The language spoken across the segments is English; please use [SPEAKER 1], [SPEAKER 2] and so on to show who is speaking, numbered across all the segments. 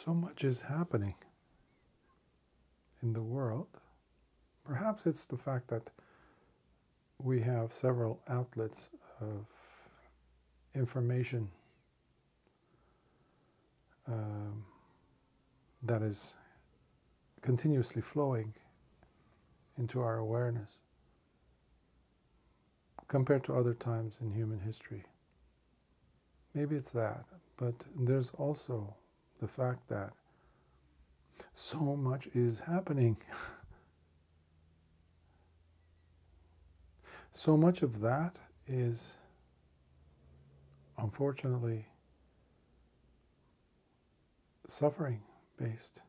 [SPEAKER 1] So much is happening in the world. Perhaps it's the fact that we have several outlets of information that is continuously flowing into our awareness compared to other times in human history. Maybe it's that, but there's also the fact that so much is happening. So much of that is, unfortunately, suffering based.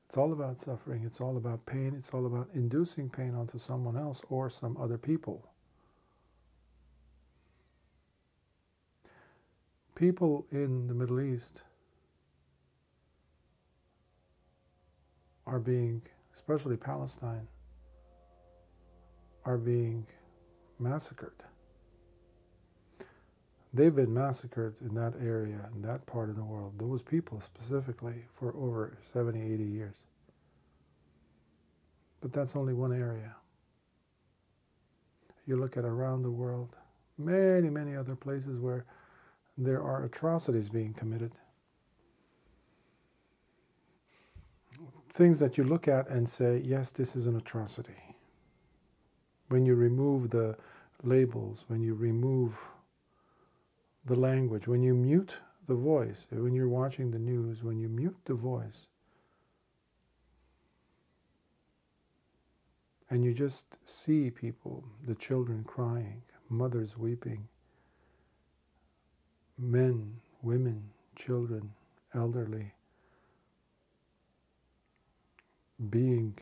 [SPEAKER 1] It's all about suffering, it's all about pain, it's all about inducing pain onto someone else or some other people. People in the Middle East are being, especially Palestine, are being massacred. They've been massacred in that area, in that part of the world, those people specifically, for over 70, 80 years. But that's only one area. You look at around the world, many, many other places where there are atrocities being committed. Things that you look at and say, yes, this is an atrocity. When you remove the labels, when you remove the language, when you mute the voice, when you're watching the news, when you mute the voice, and you just see people, the children crying, mothers weeping, men, women, children, elderly, being,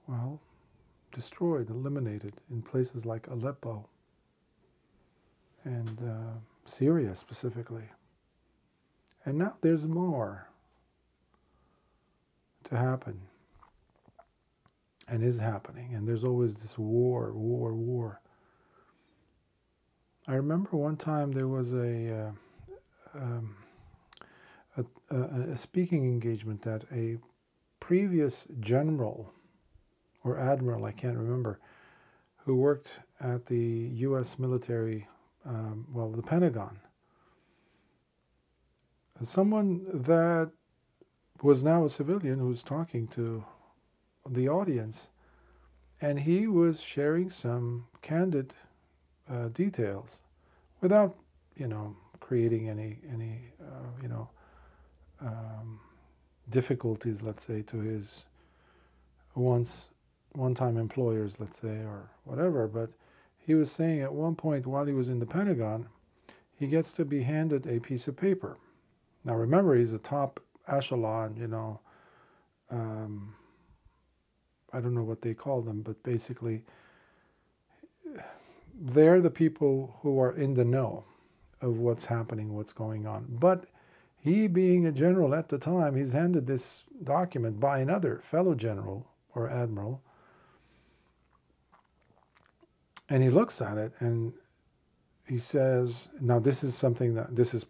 [SPEAKER 1] well, destroyed, eliminated in places like Aleppo and Syria specifically. And now there's more to happen, and is happening, and there's always this war. I remember one time there was a speaking engagement that a previous general or admiral, I can't remember, who worked at the U.S. military, the Pentagon. Someone that was now a civilian who was talking to the audience, and he was sharing some candid details without, creating any difficulties, let's say, to his one-time employers, let's say, or whatever. But he was saying at one point while he was in the Pentagon, he gets to be handed a piece of paper. Now remember, he's a top echelon, I don't know what they call them, but basically they're the people who are in the know of what's happening, what's going on. But he, being a general at the time, he's handed this document by another fellow general or admiral, and he looks at it and he says, now this is something that, this is,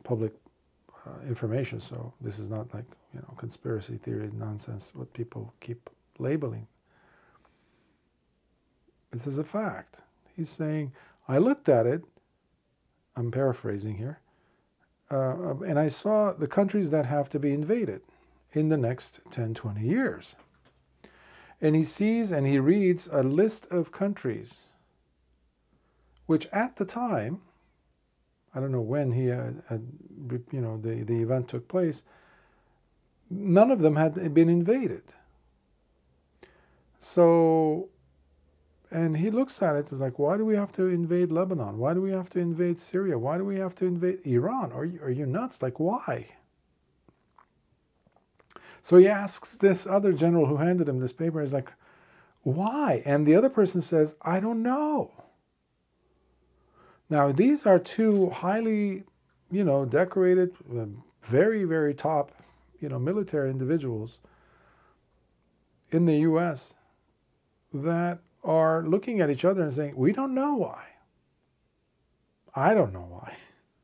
[SPEAKER 1] public information, so this is not like, conspiracy theory nonsense, what people keep labeling. This is a fact. He's saying, I looked at it, I'm paraphrasing here, and I saw the countries that have to be invaded in the next 10, 20 years. And he sees and he reads a list of countries, which at the time, I don't know when he the event took place, none of them had been invaded. So, and he looks at it as like, why do we have to invade Lebanon? Why do we have to invade Syria? Why do we have to invade Iran? Are you nuts? Like, why? So he asks this other general who handed him this paper, he's like, why? And the other person says, I don't know. Now, these are two highly, decorated, very, very top, military individuals in the U.S. that are looking at each other and saying, we don't know why. I don't know why.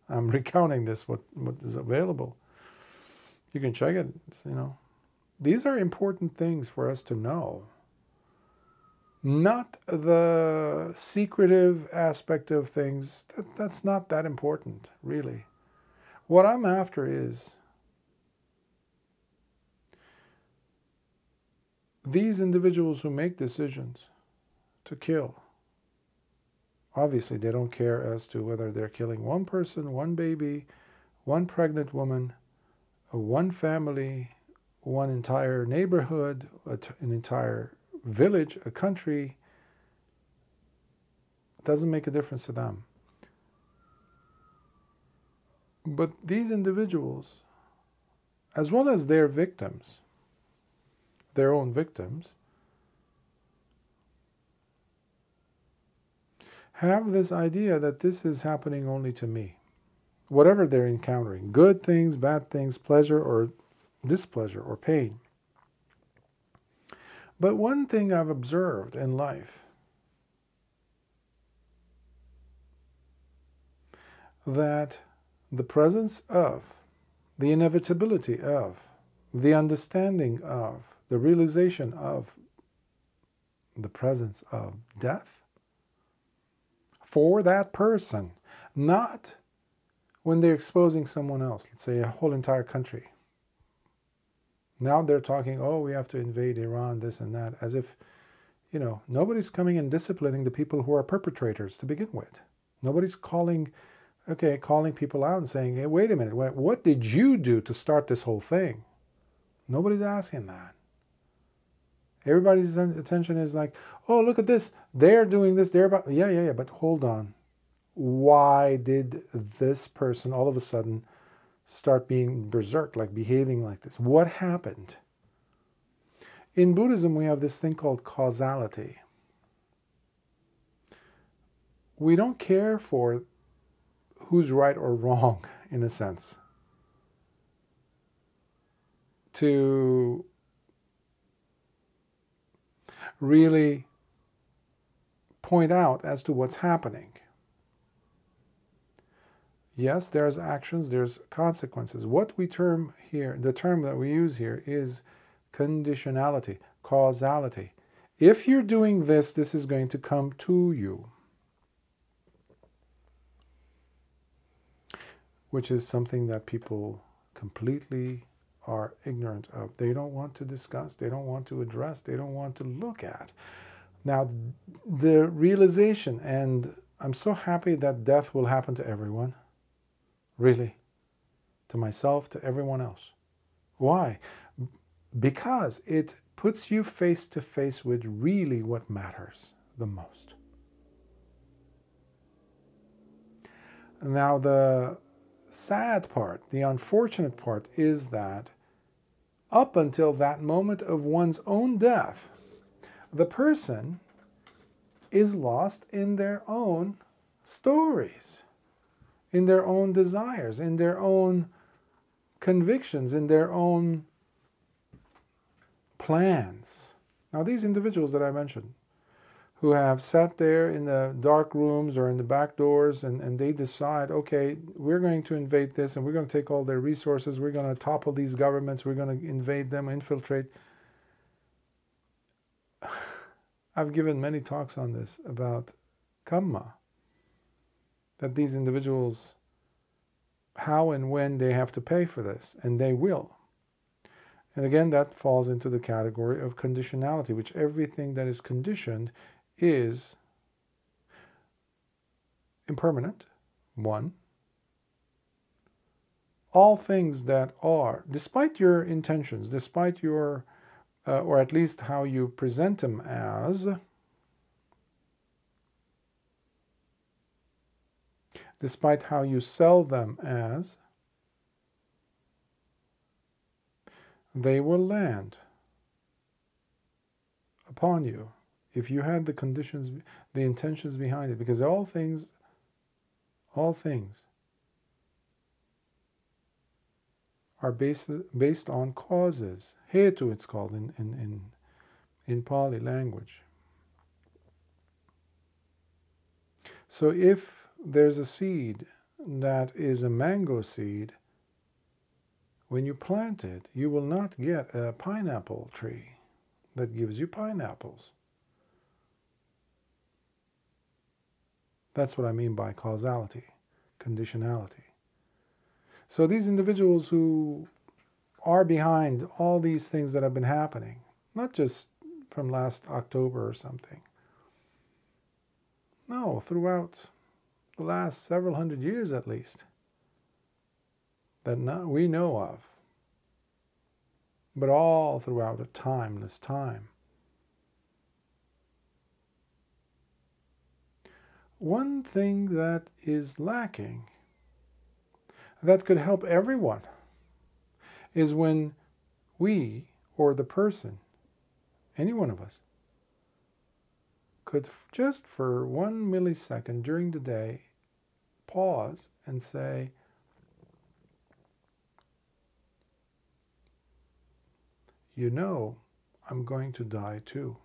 [SPEAKER 1] I'm recounting this, what is available. You can check it, These are important things for us to know. Not the secretive aspect of things. That's not that important, really. What I'm after is these individuals who make decisions to kill. Obviously, they don't care as to whether they're killing one person, one baby, one pregnant woman, one family, one entire neighborhood, an entire village, a country. It doesn't make a difference to them. But these individuals, as well as their victims, their own victims, have this idea that this is happening only to me. Whatever they're encountering, good things, bad things, pleasure or displeasure or pain. But one thing I've observed in life, that the presence of, the inevitability of, the understanding of, the realization of the presence of death for that person, not when they're exposing someone else, let's say a whole entire country. Now they're talking, oh, we have to invade Iran, this and that, as if, nobody's coming and disciplining the people who are perpetrators to begin with. Nobody's calling people out and saying, hey, wait a minute, what did you do to start this whole thing? Nobody's asking that. Everybody's attention is like, oh, look at this. They're doing this. They're about... Yeah. But hold on. Why did this person all of a sudden start being berserk, like behaving like this? What happened? In Buddhism, we have this thing called causality. We don't care for who's right or wrong, in a sense, to really point out as to what's happening. Yes, there's actions, there's consequences. What we term here, the term that we use here is conditionality, causality. If you're doing this, this is going to come to you. Which is something that people completely are ignorant of. They don't want to discuss, they don't want to address, they don't want to look at. Now, the realization, and I'm so happy that death will happen to everyone, really, to myself, to everyone else. Why? Because it puts you face to face with really what matters the most. Now, the sad part, the unfortunate part is that up until that moment of one's own death, the person is lost in their own stories, in their own desires, in their own convictions, in their own plans. Now, these individuals that I mentioned, who have sat there in the dark rooms or in the back doors and they decide, okay, we're going to invade this and we're going to take all their resources, we're going to topple these governments, we're going to invade them, infiltrate. I've given many talks on this about karma, that these individuals, how and when they have to pay for this, and they will. And again, that falls into the category of conditionality, which everything that is conditioned is impermanent, one. All things that are, despite your intentions, despite your, or at least how you present them as, despite how you sell them as, they will land upon you if you had the conditions, the intentions behind it, because all things are based on causes. Hetu, it's called in Pali language. So if there's a seed that is a mango seed, when you plant it, you will not get a pineapple tree that gives you pineapples. That's what I mean by causality, conditionality. So these individuals who are behind all these things that have been happening, not just from last October or something, no, throughout the last several hundred years at least, that we know of, but all throughout a timeless time. One thing that is lacking, that could help everyone, is when we, or the person, any one of us, could just for 1 millisecond during the day pause and say, you know, I'm going to die too.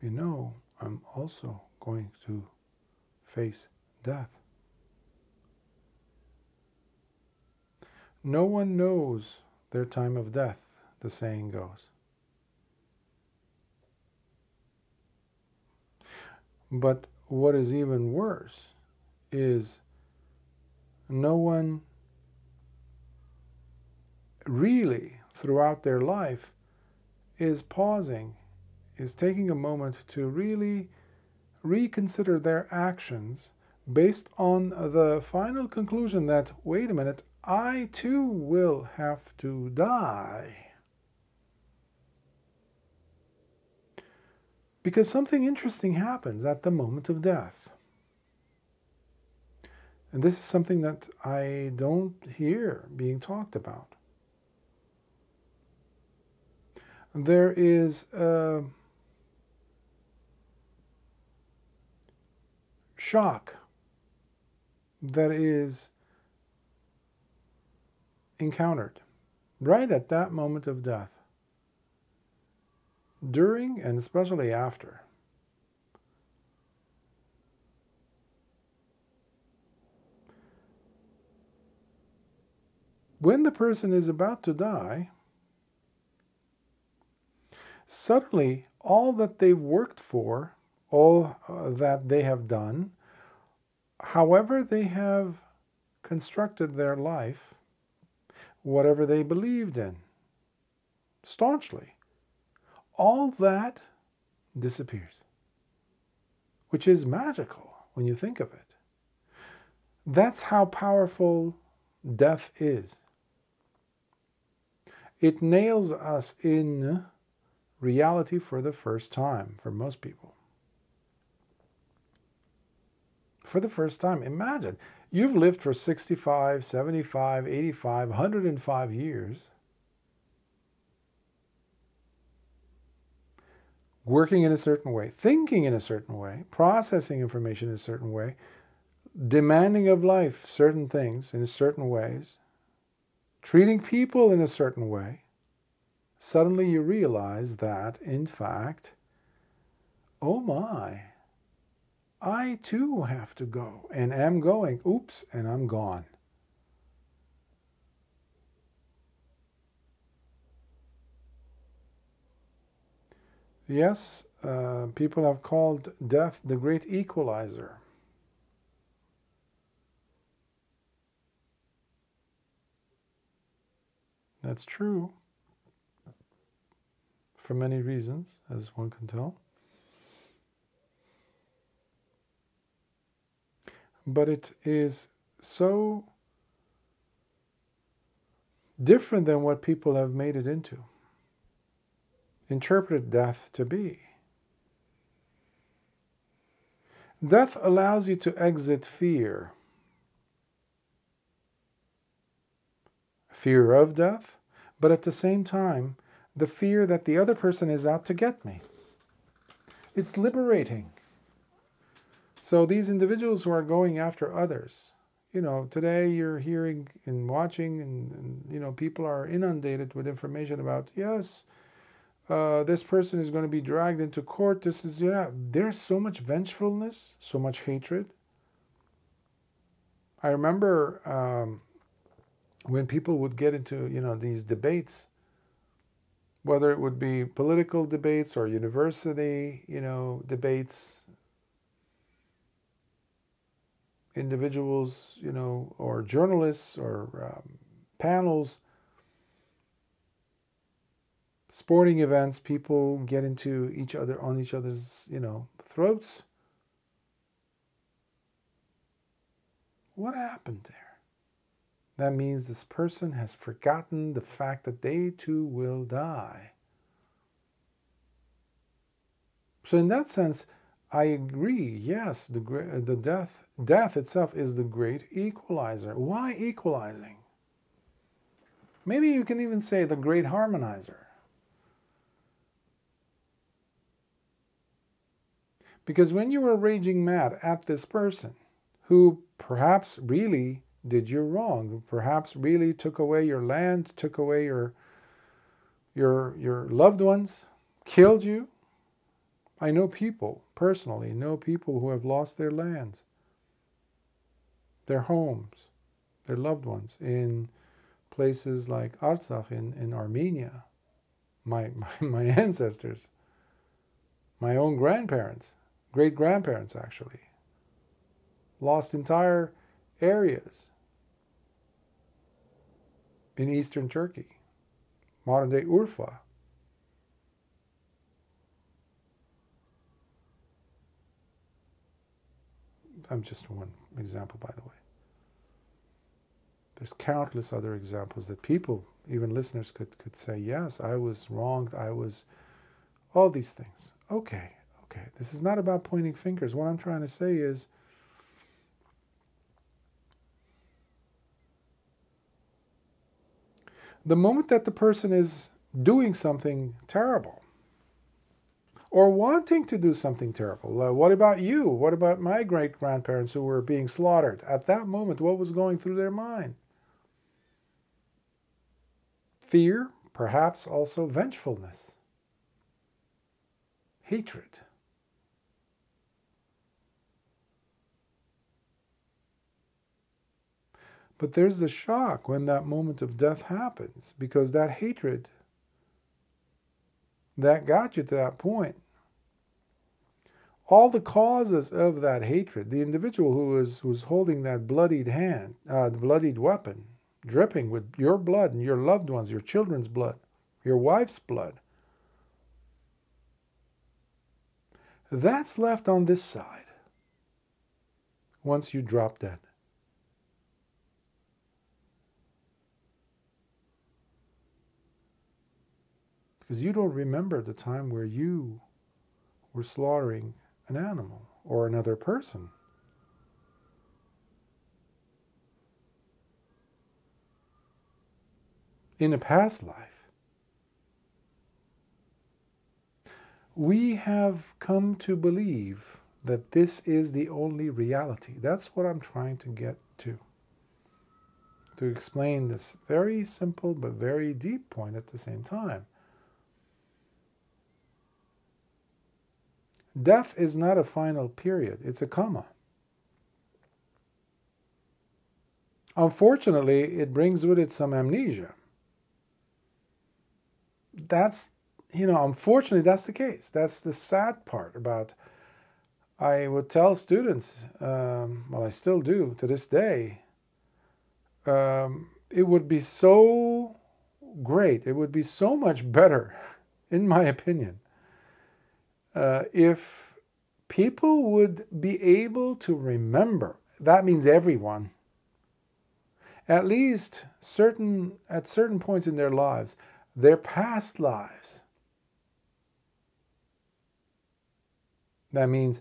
[SPEAKER 1] You know, I'm also going to face death. No one knows their time of death, the saying goes. But what is even worse is no one really throughout their life is pausing, is taking a moment to really reconsider their actions based on the final conclusion that, wait a minute, I too will have to die. Because something interesting happens at the moment of death. And this is something that I don't hear being talked about. There is a shock that is encountered right at that moment of death, during and especially after. When the person is about to die, suddenly all that they've worked for, all that they have done, however they have constructed their life, whatever they believed in, staunchly, all that disappears, which is magical when you think of it. That's how powerful death is. It nails us in reality for the first time, for most people. For the first time, imagine, you've lived for 65, 75, 85, 105 years, working in a certain way, thinking in a certain way, processing information in a certain way, demanding of life certain things in certain ways, treating people in a certain way. Suddenly you realize that, in fact, oh my, I too have to go, and am going. Oops, and I'm gone. Yes, people have called death the great equalizer. That's true, for many reasons, as one can tell. But it is so different than what people have made it into, interpreted death to be. Death allows you to exit fear. Fear of death, but at the same time, the fear that the other person is out to get me. It's liberating. So these individuals who are going after others, today you're hearing and watching and people are inundated with information about, yes, This person is going to be dragged into court. This is, there's so much vengefulness, so much hatred. I remember when people would get into, these debates, whether it would be political debates or university, debates, individuals, or journalists or panels, sporting events, people get into on each other's, throats. What happened there? That means this person has forgotten the fact that they too will die. So in that sense, I agree. Yes, the death itself is the great equalizer. Why equalizing? Maybe you can even say the great harmonizer. Because when you were raging mad at this person, who perhaps really did you wrong, who perhaps really took away your land, took away your loved ones, killed you. I know people, personally, who have lost their lands, their homes, their loved ones in places like Artsakh in Armenia. My ancestors, my own grandparents, great-grandparents actually, lost entire areas in eastern Turkey, modern-day Urfa. I'm just one example, by the way. There's countless other examples that people, even listeners, could say, yes, I was wronged, all these things. Okay, this is not about pointing fingers. What I'm trying to say is, the moment that the person is doing something terrible, or wanting to do something terrible, what about you? What about my great-grandparents who were being slaughtered? At that moment, what was going through their mind? Fear, perhaps also vengefulness, hatred. But there's the shock when that moment of death happens, because that hatred that got you to that point, all the causes of that hatred, the individual who was holding that bloodied hand, the bloodied weapon, dripping with your blood and your loved ones, your children's blood, your wife's blood, that's left on this side once you drop dead. Because you don't remember the time where you were slaughtering an animal or another person. In a past life. We have come to believe that this is the only reality. That's what I'm trying to get to explain this very simple but very deep point at the same time. Death is not a final period, it's a comma. Unfortunately, it brings with it some amnesia. That's, unfortunately, that's the case. That's the sad part about, I would tell students, well, I still do to this day, it would be so great, it would be so much better, in my opinion, if people would be able to remember, that means everyone, at least at certain points in their lives, their past lives. That means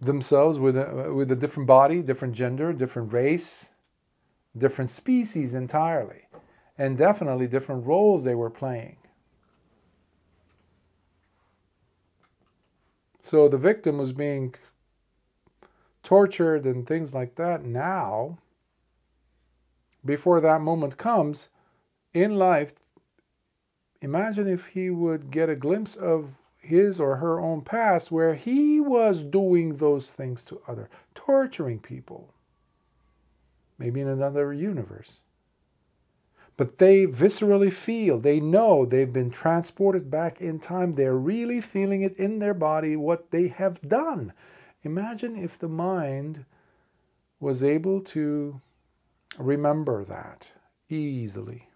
[SPEAKER 1] themselves with a different body, different gender, different race, different species entirely, and definitely different roles they were playing. So the victim was being tortured and things like that. Now, before that moment comes, in life, Imagine if he would get a glimpse of his or her own past where he was doing those things to others, torturing people, maybe in another universe. But they viscerally feel, they know they've been transported back in time. They're really feeling it in their body, what they have done. Imagine if the mind was able to remember that easily,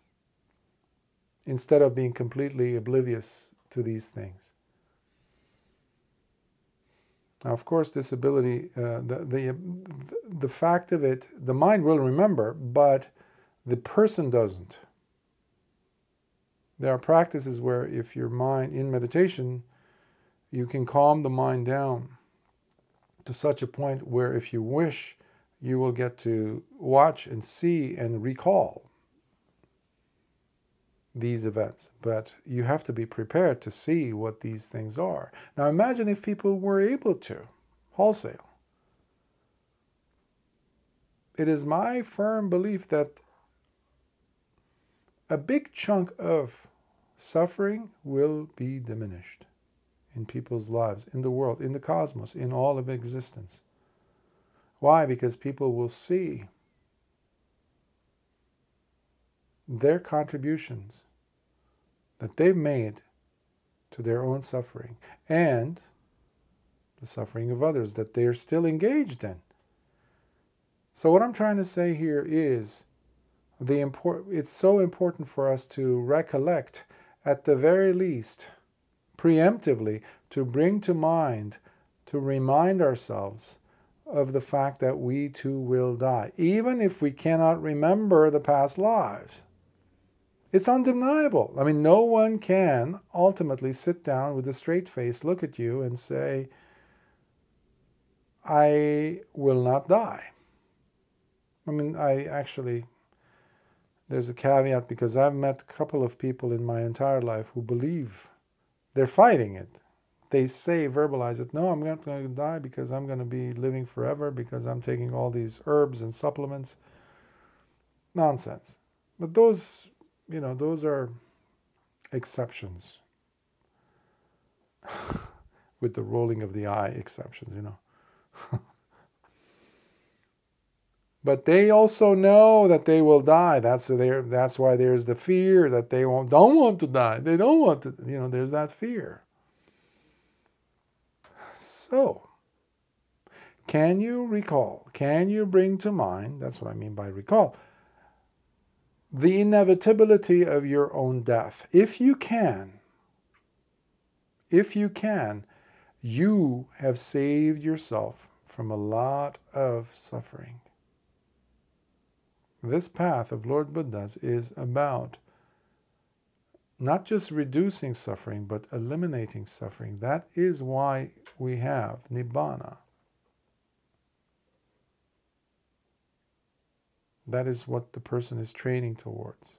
[SPEAKER 1] instead of being completely oblivious to these things. Now, of course, this ability, the fact of it, the mind will remember, but the person doesn't. There are practices where if your mind, in meditation, you can calm the mind down to such a point where if you wish, you will get to watch and see and recall these events. But you have to be prepared to see what these things are. Now imagine if people were able to, wholesale. It is my firm belief that a big chunk of suffering will be diminished in people's lives, in the world, in the cosmos, in all of existence. Why? Because people will see their contributions that they've made to their own suffering and the suffering of others that they're still engaged in. So what I'm trying to say here is it's so important for us to recollect, at the very least, preemptively, to bring to mind, to remind ourselves of the fact that we too will die, even if we cannot remember the past lives. It's undeniable. I mean, no one can ultimately sit down with a straight face, look at you and say, I will not die. I mean, there's a caveat, because I've met a couple of people in my entire life who believe they're fighting it. They say, verbalize it, no, I'm not going to die because I'm going to be living forever because I'm taking all these herbs and supplements. Nonsense. But those are exceptions. With the rolling of the eye exceptions, But they also know that they will die. That's why there's the fear that they don't want to die. They don't want to, there's that fear. So, can you recall, can you bring to mind, that's what I mean by recall, the inevitability of your own death? If you can, you have saved yourself from a lot of suffering. This path of Lord Buddha's is about not just reducing suffering, but eliminating suffering. That is why we have Nibbana. That is what the person is training towards.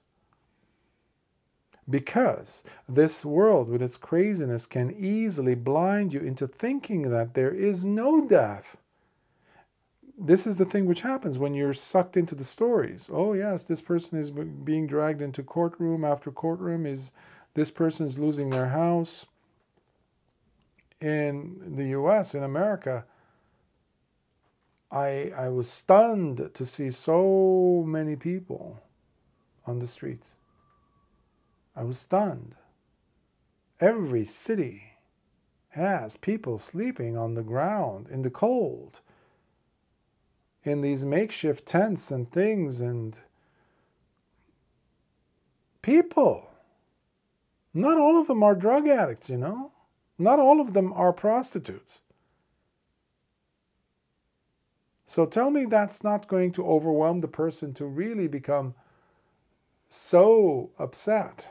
[SPEAKER 1] Because this world with its craziness can easily blind you into thinking that there is no death. This is the thing which happens when you're sucked into the stories. Oh yes, this person is being dragged into courtroom after courtroom. This person is losing their house. In the US, in America, I was stunned to see so many people on the streets. I was stunned. Every city has people sleeping on the ground in the cold, in these makeshift tents and things, and people. Not all of them are drug addicts, Not all of them are prostitutes. So tell me that's not going to overwhelm the person to really become so upset,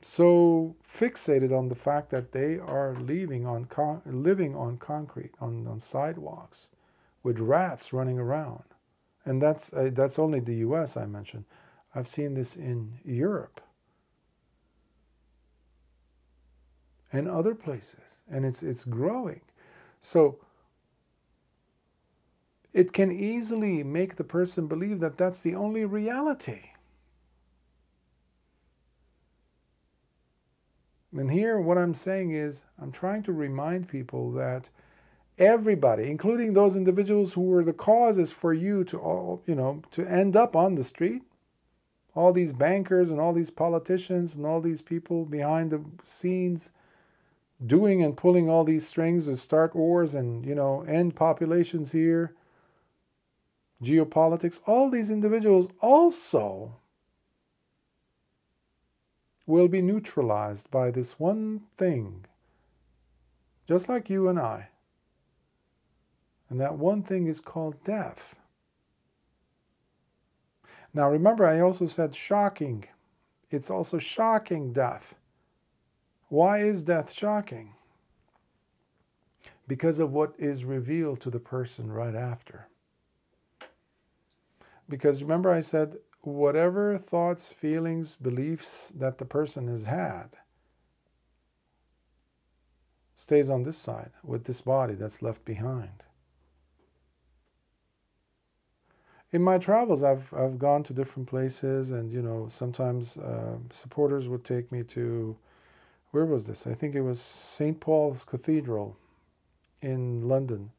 [SPEAKER 1] so fixated on the fact that they are living on concrete, on sidewalks, with rats running around. And that's only the US I mentioned. I've seen this in Europe and other places, and it's growing. So it can easily make the person believe that that's the only reality. And here what I'm saying is, I'm trying to remind people that everybody, including those individuals who were the causes for you to all, to end up on the street, all these bankers and all these politicians and all these people behind the scenes doing and pulling all these strings to start wars and, end populations here, geopolitics, all these individuals also will be neutralized by this one thing, just like you and I. And that one thing is called death. Now remember, I also said shocking. It's also shocking, death. Why is death shocking? Because of what is revealed to the person right after. Because remember I said, whatever thoughts, feelings, beliefs that the person has had stays on this side with this body that's left behind. In my travels, I've gone to different places, and sometimes supporters would take me to, where was this? I think it was St. Paul's Cathedral in London,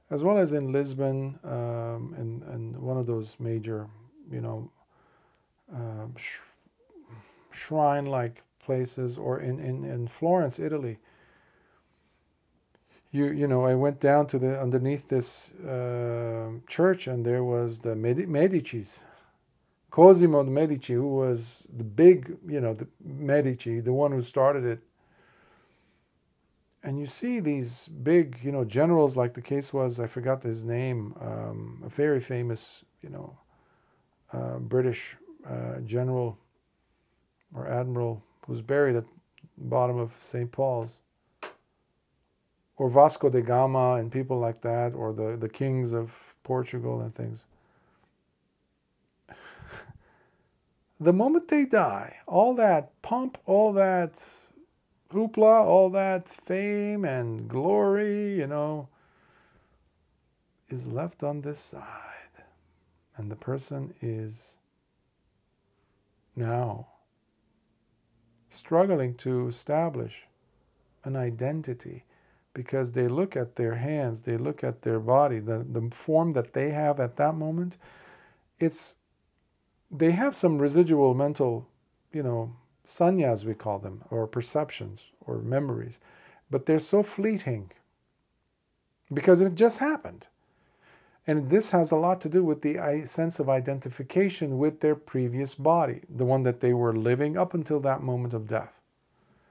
[SPEAKER 1] as well as in Lisbon, and one of those major, shrine-like places, or in Florence, Italy. I went down to underneath this church, and there was the Medicis, Cosimo de' Medici, who was the big, the Medici, the one who started it. And you see these big, generals, like the case was, I forgot his name, a very famous, British general or admiral who's buried at the bottom of St. Paul's. Or Vasco da Gama and people like that, or the kings of Portugal and things. The moment they die, all that pomp, all that hoopla, all that fame and glory, is left on this side. And the person is now struggling to establish an identity. Because they look at their hands, they look at their body, the form that they have at that moment, they have some residual mental, sanyas we call them, or perceptions, or memories, but they're so fleeting, because it just happened. And this has a lot to do with the sense of identification with their previous body, the one that they were living up until that moment of death.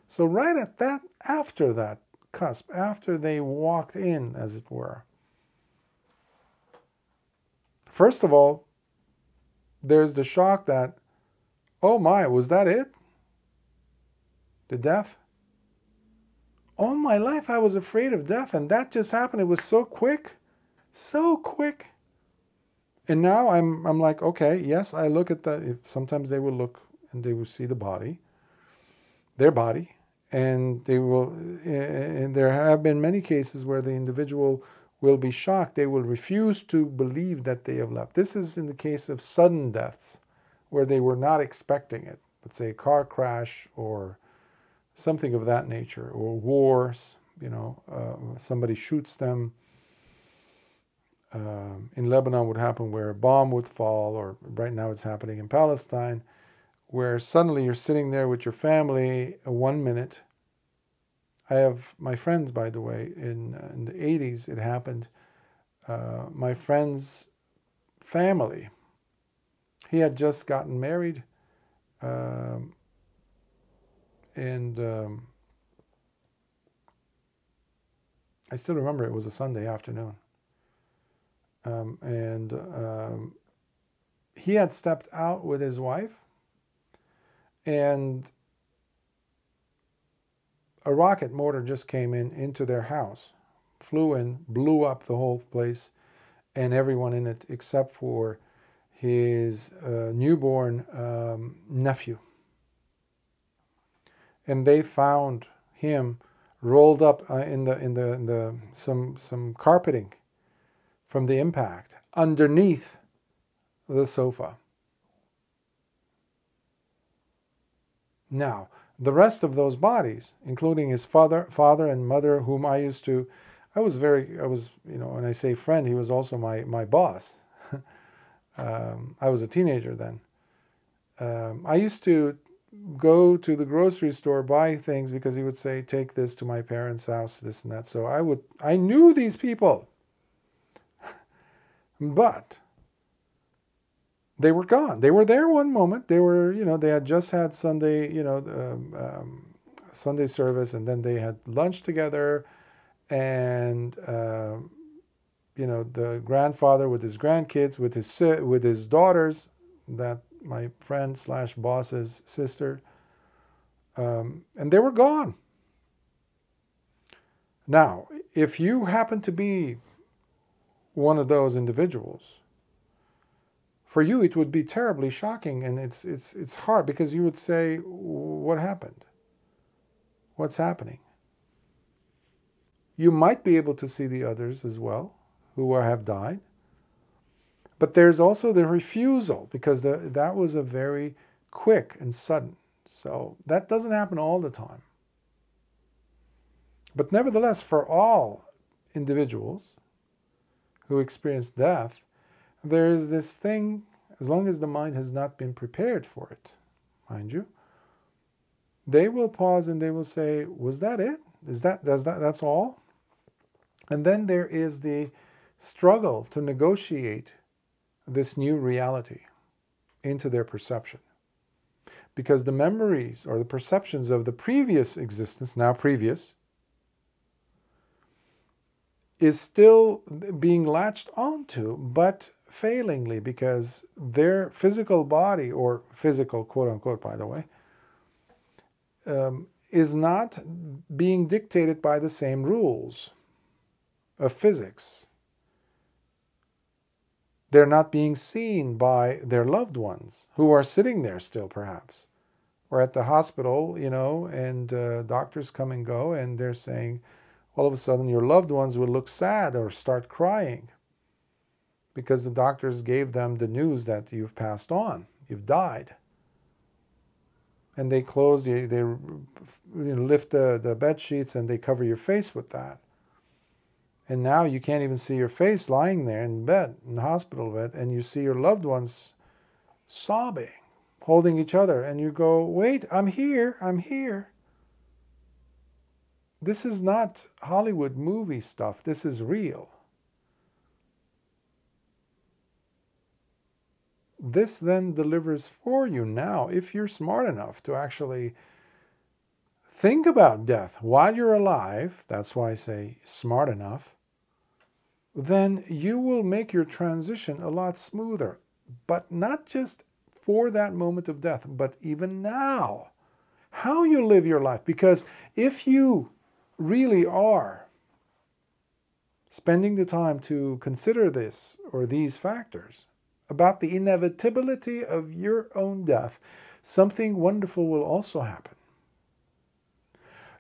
[SPEAKER 1] So right at that, after that, cusp, after they walked in, as it were. First of all, there's the shock that, oh my, was that it? The death? All my life I was afraid of death, and that just happened. It was so quick, so quick. And now I'm like, okay, yes, I look at sometimes they will look and they will see the body, their body. And and there have been many cases where the individual will be shocked. They will refuse to believe that they have left. This is in the case of sudden deaths, where they were not expecting it. Let's say a car crash or something of that nature, or wars, somebody shoots them. In Lebanon would happen where a bomb would fall, or right now it's happening in Palestine, where suddenly you're sitting there with your family 1 minute. I have my friends, by the way, in the 80s it happened. My friend's family, he had just gotten married, and I still remember it was a Sunday afternoon. He had stepped out with his wife, and a rocket mortar just came into their house, flew in, blew up the whole place and everyone in it, except for his newborn nephew. And they found him rolled up in some carpeting from the impact underneath the sofa. Now, the rest of those bodies, including his father and mother, whom I was, when I say friend, he was also my boss. I was a teenager then. I used to go to the grocery store, buy things, because he would say, take this to my parents' house, this and that. So I knew these people, but they were gone. They were there one moment. They were, they had just had Sunday, Sunday service, and then they had lunch together, and the grandfather with his grandkids, with his daughters, that my friend / boss's sister, and they were gone. Now, if you happen to be one of those individuals, for you it would be terribly shocking, and it's hard, because you would say, what happened? What's happening? You might be able to see the others as well, who have died. But there's also the refusal, because that was a very quick and sudden. So that doesn't happen all the time. But nevertheless, for all individuals who experience death, there is this thing, as long as the mind has not been prepared for it, mind you, they will pause and they will say, was that it? That's all? And then there is the struggle to negotiate this new reality into their perception. Because the memories or the perceptions of the previous existence, now previous, is still being latched onto, but failingly, because their physical body, or physical quote unquote, by the way, is not being dictated by the same rules of physics. They're not being seen by their loved ones, who are sitting there still, perhaps, or at the hospital, and doctors come and go, and they're saying, all of a sudden your loved ones will look sad or start crying because the doctors gave them the news that you've passed on, you've died. And they close, they lift the bed sheets and they cover your face with that. And now you can't even see your face lying there in bed, in the hospital bed, and you see your loved ones sobbing, holding each other, and you go, wait, I'm here, I'm here. This is not Hollywood movie stuff, this is real. This then delivers for you now, if you're smart enough to actually think about death while you're alive, that's why I say smart enough, then you will make your transition a lot smoother. But not just for that moment of death, but even now, how you live your life. Because if you really are spending the time to consider this or these factors about the inevitability of your own death, something wonderful will also happen.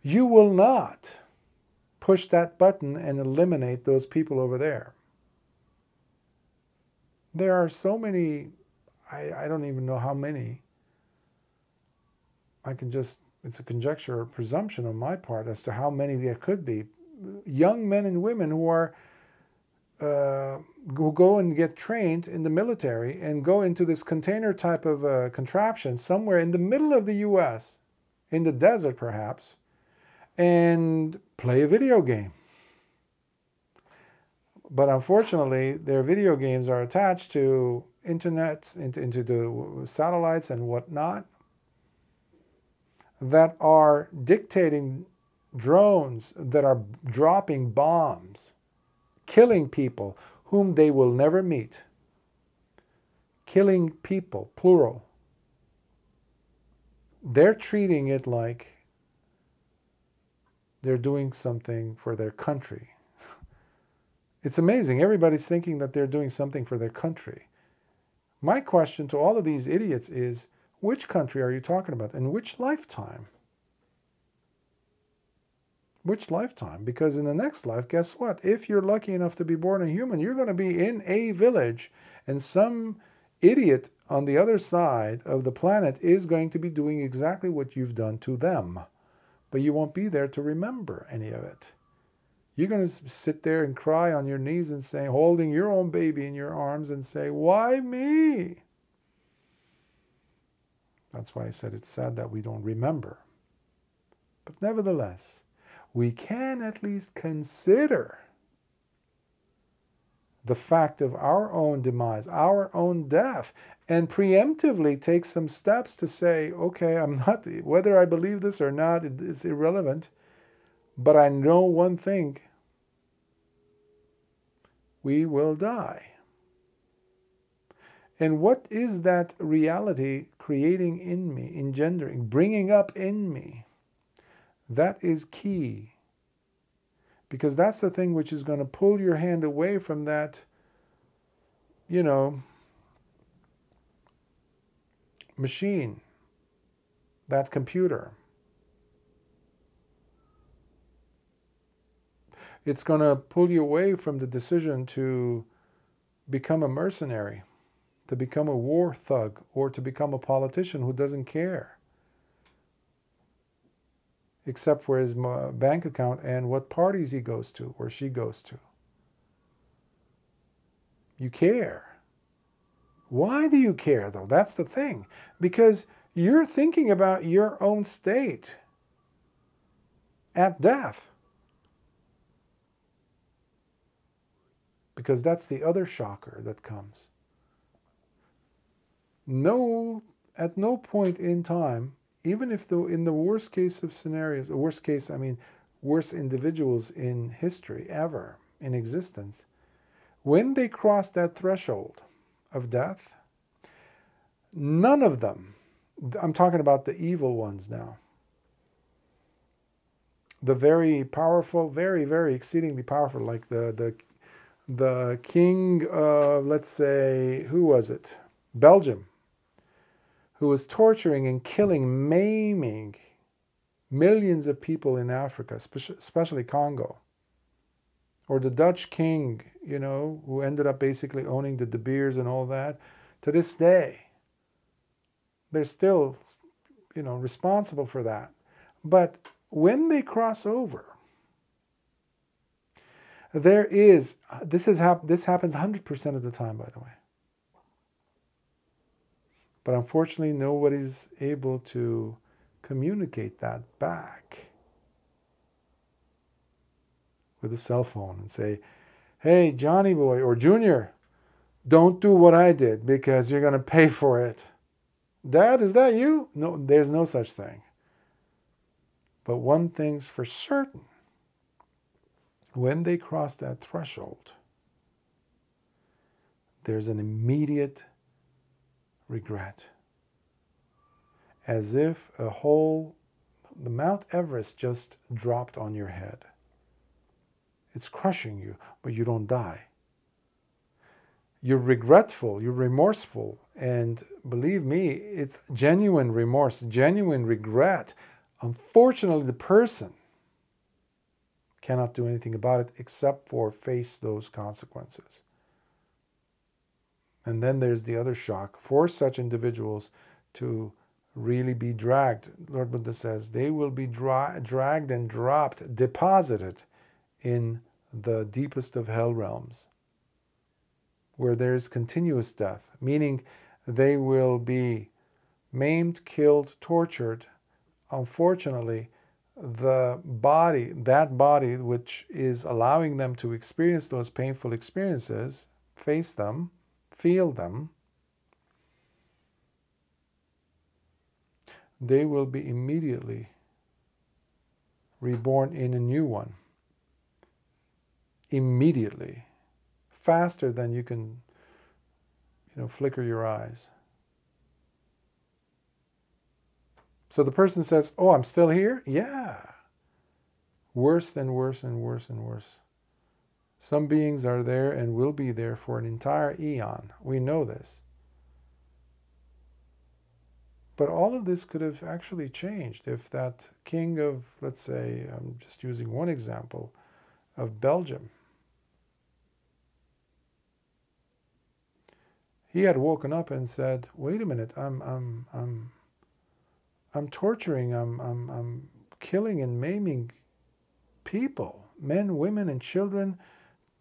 [SPEAKER 1] You will not push that button and eliminate those people over there. There are so many, I don't even know how many. It's a conjecture or presumption on my part as to how many there could be. Young men and women who go and get trained in the military and go into this container type of contraption somewhere in the middle of the US, in the desert perhaps, and play a video game. But unfortunately, their video games are attached to internet, into the satellites and whatnot, that are dictating drones that are dropping bombs, killing people whom they will never meet. Killing people, plural. They're treating it like they're doing something for their country. It's amazing. Everybody's thinking that they're doing something for their country. My question to all of these idiots is, which country are you talking about? And which lifetime? Which lifetime? Because in the next life, guess what? If you're lucky enough to be born a human, you're going to be in a village, and some idiot on the other side of the planet is going to be doing exactly what you've done to them. But you won't be there to remember any of it. You're going to sit there and cry on your knees and say, holding your own baby in your arms and say, why me? That's why I said it's sad that we don't remember. But nevertheless, we can at least consider the fact of our own demise, our own death, and preemptively take some steps to say, okay, whether I believe this or not, it's irrelevant, but I know one thing: we will die. And what is that reality creating in me, engendering, bringing up in me? That is key. Because that's the thing which is going to pull your hand away from that, machine, that computer. It's going to pull you away from the decision to become a mercenary, to become a war thug, or to become a politician who doesn't care, except for his bank account and what parties he goes to or she goes to. You care. Why do you care, though? That's the thing. Because you're thinking about your own state at death. Because that's the other shocker that comes. At no point in time, even if in the worst case of scenarios, worst individuals in history ever, in existence, when they cross that threshold of death, none of them, I'm talking about the evil ones now, the very powerful, very, very exceedingly powerful, like the king of, let's say, who was it? Belgium, who was torturing and killing, maiming millions of people in Africa, especially Congo. Or the Dutch king, who ended up basically owning the De Beers and all that. To this day, they're still, responsible for that. But when they cross over, this happens 100% of the time, by the way. But unfortunately, nobody's able to communicate that back with a cell phone and say, hey, Johnny boy or Junior, don't do what I did because you're going to pay for it. Dad, is that you? No, there's no such thing. But one thing's for certain. When they cross that threshold, there's an immediate regret. As if the Mount Everest just dropped on your head. It's crushing you, but you don't die. You're regretful, you're remorseful, and believe me, it's genuine remorse, genuine regret. Unfortunately, the person cannot do anything about it except for face those consequences. And then there's the other shock for such individuals to really be dragged. Lord Buddha says they will be dragged and dropped, deposited in the deepest of hell realms, where there is continuous death, meaning they will be maimed, killed, tortured. Unfortunately, that body which is allowing them to experience those painful experiences, face them, feel them, they will be immediately reborn in a new one. Immediately. Faster than you can, flicker your eyes. So the person says, oh, I'm still here? Yeah. Worse and worse and worse and worse. Some beings are there and will be there for an entire eon. We know this. But all of this could have actually changed if that king of, let's say, I'm just using one example, of Belgium, he had woken up and said, "Wait a minute, I'm torturing, I'm killing and maiming people, men, women, and children,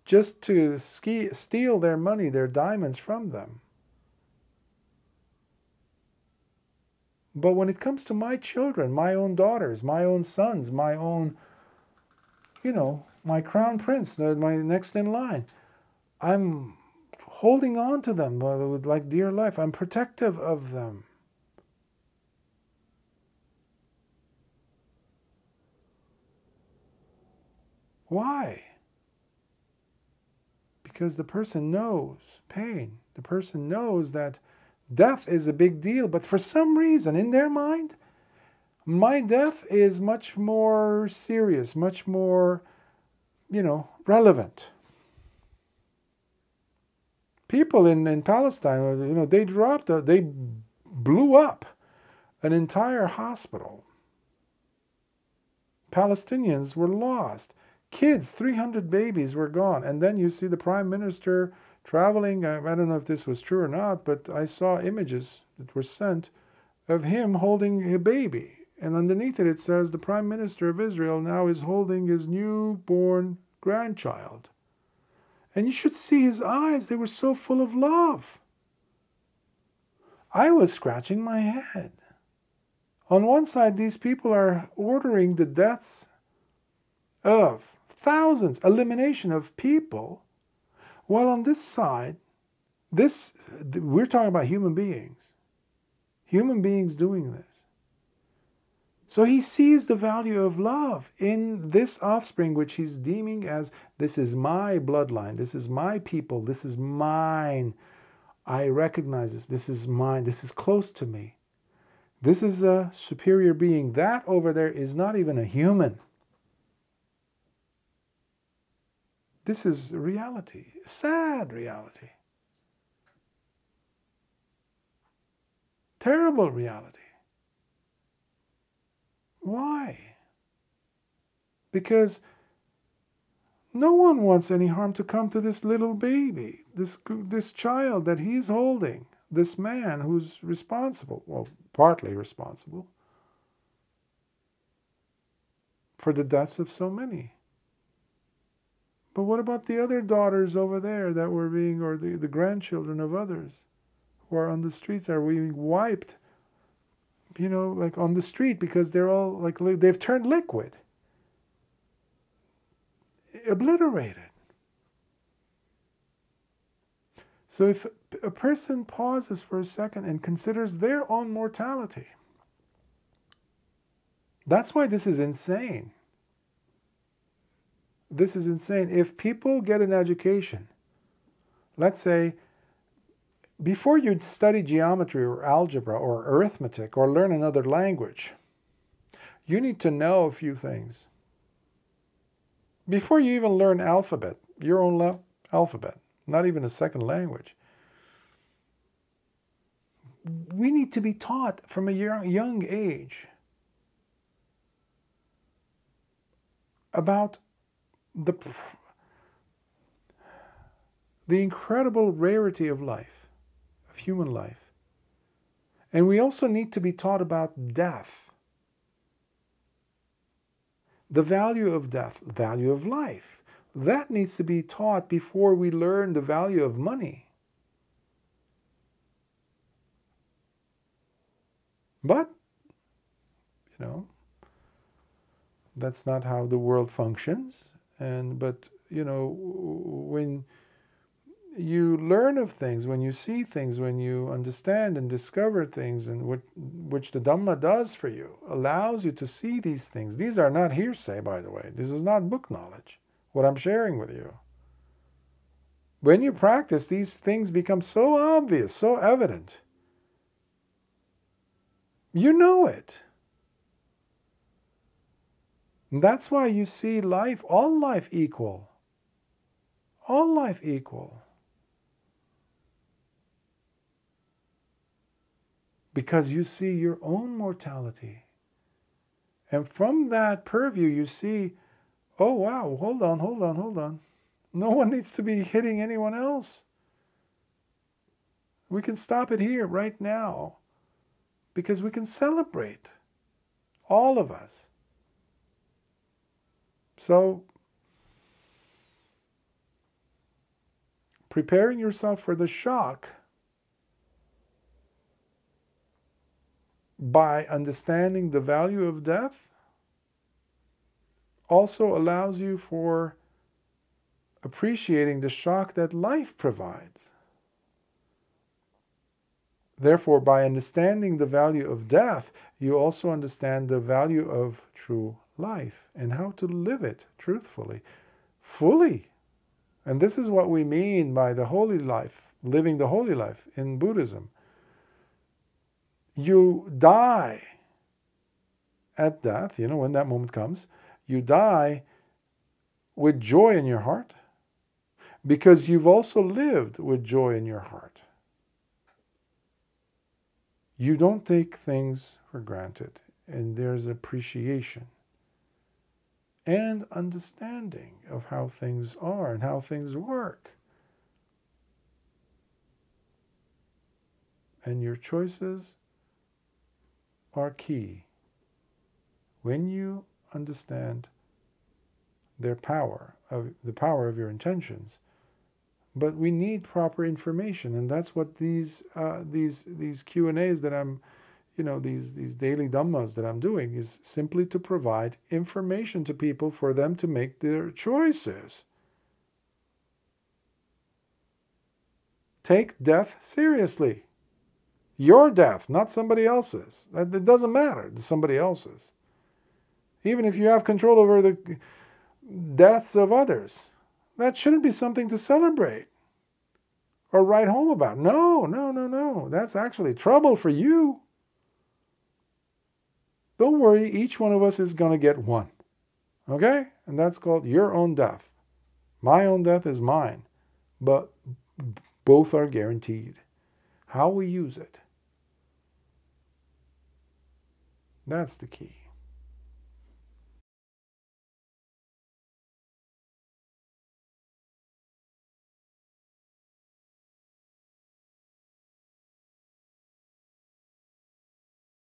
[SPEAKER 1] just to steal their money, their diamonds from them. But when it comes to my children, my own daughters, my own sons, my own, my crown prince, my next in line, I'm holding on to them with like dear life. I'm protective of them." Why? Because the person knows pain. The person knows that death is a big deal, but for some reason in their mind, my death is much more serious, much more, relevant. People in Palestine, they blew up an entire hospital. Palestinians were lost. Kids, 300 babies were gone. And then you see the Prime Minister traveling. I don't know if this was true or not, but I saw images that were sent of him holding a baby. And underneath it, it says the Prime Minister of Israel now is holding his newborn grandchild. And you should see his eyes. They were so full of love. I was scratching my head. On one side, these people are ordering the deaths of thousands, elimination of people, while on this side, we're talking about human beings doing this. So he sees the value of love in this offspring, which he's deeming as, this is my bloodline, this is my people, this is mine. I recognize this is mine, this is close to me. This is a superior being. That over there is not even a human. This is reality, sad reality. Terrible reality. Why? Because no one wants any harm to come to this little baby, this child that he's holding, this man who's responsible, well, partly responsible for the deaths of so many. But what about the other daughters over there that were being, or the grandchildren of others who are on the streets, are being wiped, like on the street, because they're all like, they've turned liquid, obliterated. So if a person pauses for a second and considers their own mortality, that's why this is insane. This is insane. If people get an education, let's say, before you study geometry or algebra or arithmetic or learn another language, you need to know a few things. Before you even learn alphabet, your own alphabet, not even a second language, we need to be taught from a young age about the incredible rarity of life, of human life. And we also need to be taught about death, the value of death, the value of life. That needs to be taught before we learn the value of money. But, that's not how the world functions. But when you learn of things, when you see things, when you understand and discover things, and which the Dhamma does for you, allows you to see these things. These are not hearsay, by the way. This is not book knowledge, what I'm sharing with you. When you practice, these things become so obvious, so evident. You know it. And that's why you see life, all life equal. All life equal. Because you see your own mortality. And from that purview you see, oh wow, hold on. No one needs to be hitting anyone else. We can stop it here right now because we can celebrate, all of us. So, preparing yourself for the shock by understanding the value of death also allows you for appreciating the shock that life provides. Therefore, by understanding the value of death, you also understand the value of true life and how to live it truthfully, fully. And this is what we mean by the holy life, living the holy life in Buddhism. You die at death, when that moment comes, you die with joy in your heart because you've also lived with joy in your heart. You don't take things for granted, and there's appreciation and understanding of how things are and how things work. And your choices are key when you understand their power, the power of your intentions. But we need proper information, and that's what these Q&As that I'm, these daily Dhammas that I'm doing is simply to provide information to people for them to make their choices. Take death seriously. Your death, not somebody else's. It doesn't matter, it's somebody else's. Even if you have control over the deaths of others, that shouldn't be something to celebrate or write home about. No. That's actually trouble for you. Don't worry, each one of us is going to get one. Okay? And that's called your own death. My own death is mine. But both are guaranteed. How we use it, that's the key.